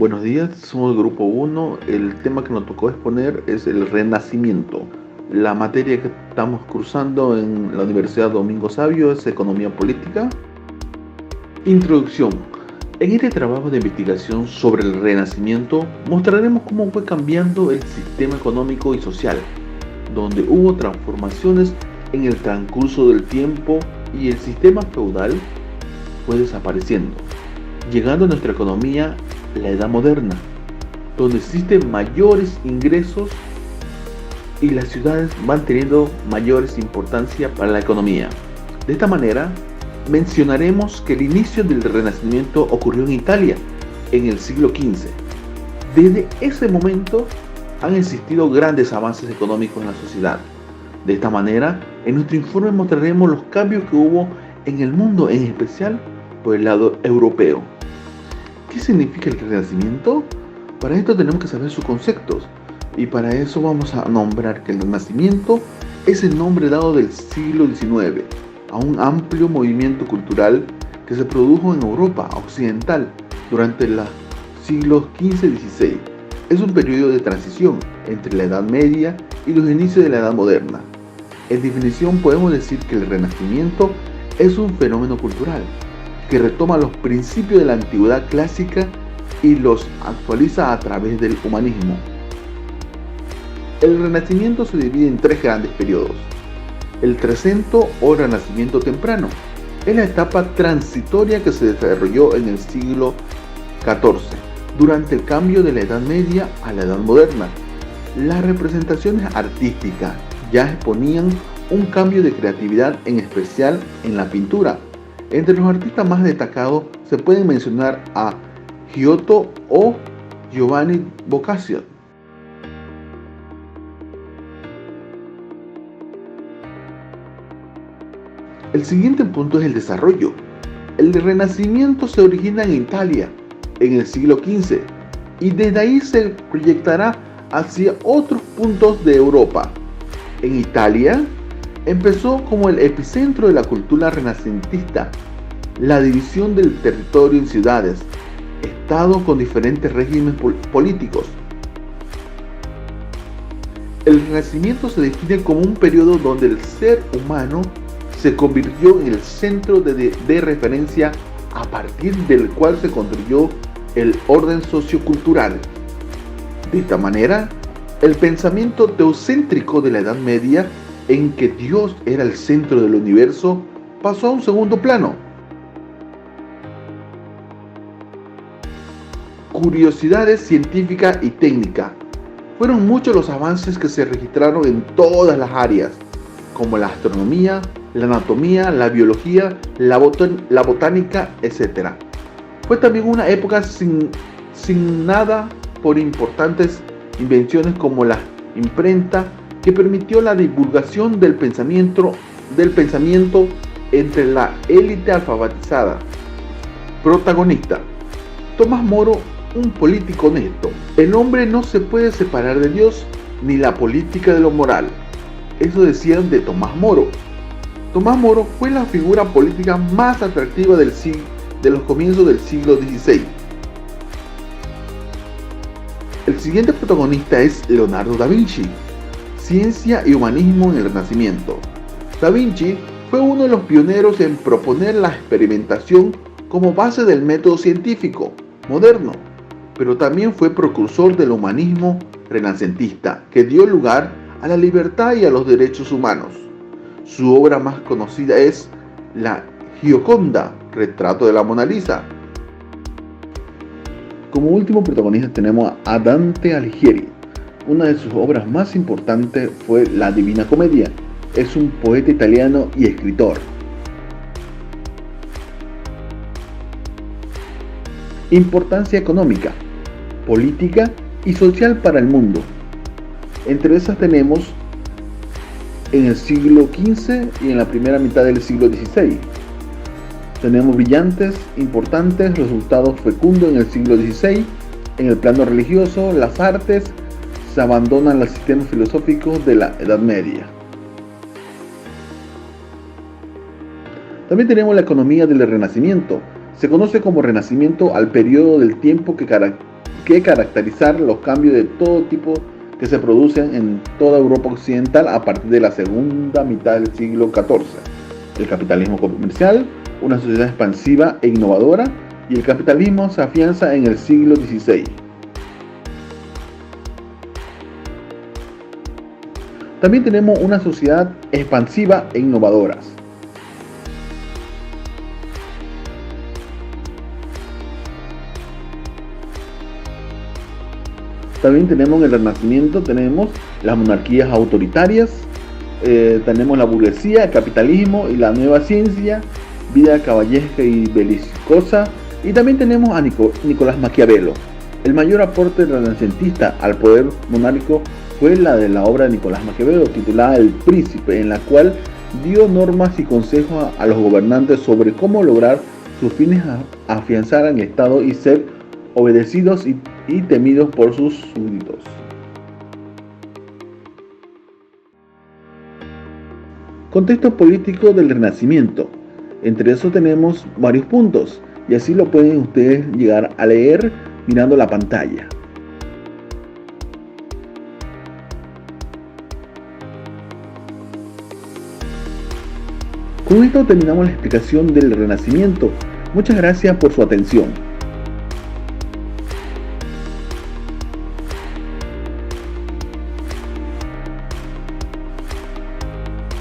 Buenos días, somos el Grupo 1. El tema que nos tocó exponer es el Renacimiento. La materia que estamos cursando en la Universidad Domingo Savio es Economía Política. Introducción. En este trabajo de investigación sobre el Renacimiento mostraremos cómo fue cambiando el sistema económico y social, donde hubo transformaciones en el transcurso del tiempo y el sistema feudal fue desapareciendo, llegando a nuestra economía la Edad Moderna, donde existen mayores ingresos y las ciudades van teniendo mayores importancia para la economía. De esta manera, mencionaremos que el inicio del Renacimiento ocurrió en Italia en el siglo XV. Desde ese momento han existido grandes avances económicos en la sociedad. De esta manera, en nuestro informe mostraremos los cambios que hubo en el mundo, en especial por el lado europeo. ¿Qué significa el Renacimiento? Para esto tenemos que saber sus conceptos y para eso vamos a nombrar que el Renacimiento es el nombre dado del siglo XIX a un amplio movimiento cultural que se produjo en Europa occidental durante los siglos XV y XVI. Es un periodo de transición entre la Edad Media y los inicios de la Edad Moderna. En definición, podemos decir que el Renacimiento es un fenómeno cultural que retoma los principios de la antigüedad clásica y los actualiza a través del humanismo. El Renacimiento se divide en tres grandes periodos. El Trecento o Renacimiento temprano es la etapa transitoria que se desarrolló en el siglo XIV, durante el cambio de la Edad Media a la Edad Moderna. Las representaciones artísticas ya exponían un cambio de creatividad, en especial en la pintura. Entre los artistas más destacados se pueden mencionar a Giotto o Giovanni Boccaccio. El siguiente punto es el desarrollo. El Renacimiento se origina en Italia en el siglo XV y desde ahí se proyectará hacia otros puntos de Europa. En Italia empezó como el epicentro de la cultura renacentista, la división del territorio en ciudades, estados con diferentes regímenes políticos. El Renacimiento se define como un periodo donde el ser humano se convirtió en el centro de referencia a partir del cual se construyó el orden sociocultural. De esta manera, el pensamiento teocéntrico de la Edad Media, en que Dios era el centro del universo, pasó a un segundo plano. Curiosidades científicas y técnicas. Fueron muchos los avances que se registraron en todas las áreas, como la astronomía, la anatomía, la biología, la botánica, etc. Fue también una época signada por importantes invenciones como la imprenta, que permitió la divulgación del pensamiento entre la élite alfabetizada. Protagonista: Tomás Moro, un político honesto. El hombre no se puede separar de Dios, ni la política de lo moral. Eso decían de Tomás Moro. Tomás Moro fue la figura política más atractiva de los comienzos del siglo XVI. El siguiente protagonista es Leonardo da Vinci. Ciencia y humanismo en el Renacimiento. Da Vinci fue uno de los pioneros en proponer la experimentación como base del método científico moderno, pero también fue precursor del humanismo renacentista, que dio lugar a la libertad y a los derechos humanos. Su obra más conocida es la Gioconda, retrato de la Mona Lisa. Como último protagonista tenemos a Dante Alighieri. Una de sus obras más importantes fue La Divina Comedia. Es un poeta italiano y escritor. Importancia económica, política y social para el mundo. Entre esas tenemos en el siglo XV y en la primera mitad del siglo XVI. Tenemos brillantes, importantes resultados fecundos en el siglo XVI. En el plano religioso, las artes, se abandonan los sistemas filosóficos de la Edad Media. También tenemos la economía del Renacimiento. Se conoce como Renacimiento al periodo del tiempo que que caracterizar los cambios de todo tipo que se producen en toda Europa occidental a partir de la segunda mitad del siglo XIV. El capitalismo comercial, una sociedad expansiva e innovadora, y el capitalismo se afianza en el siglo XVI. También tenemos una sociedad expansiva e innovadora. También tenemos en el Renacimiento, tenemos las monarquías autoritarias, tenemos la burguesía, el capitalismo y la nueva ciencia, vida caballesca y belicosa, y también tenemos a Nicolás Maquiavelo. El mayor aporte renacentista al poder monárquico fue la de la obra de Nicolás Maquiavelo, titulada El Príncipe, en la cual dio normas y consejos a los gobernantes sobre cómo lograr sus fines, afianzar al Estado y ser obedecidos y temidos por sus súbditos. Contexto político del Renacimiento. Entre eso tenemos varios puntos, y así lo pueden ustedes llegar a leer mirando la pantalla. Con esto terminamos la explicación del Renacimiento. Muchas gracias por su atención.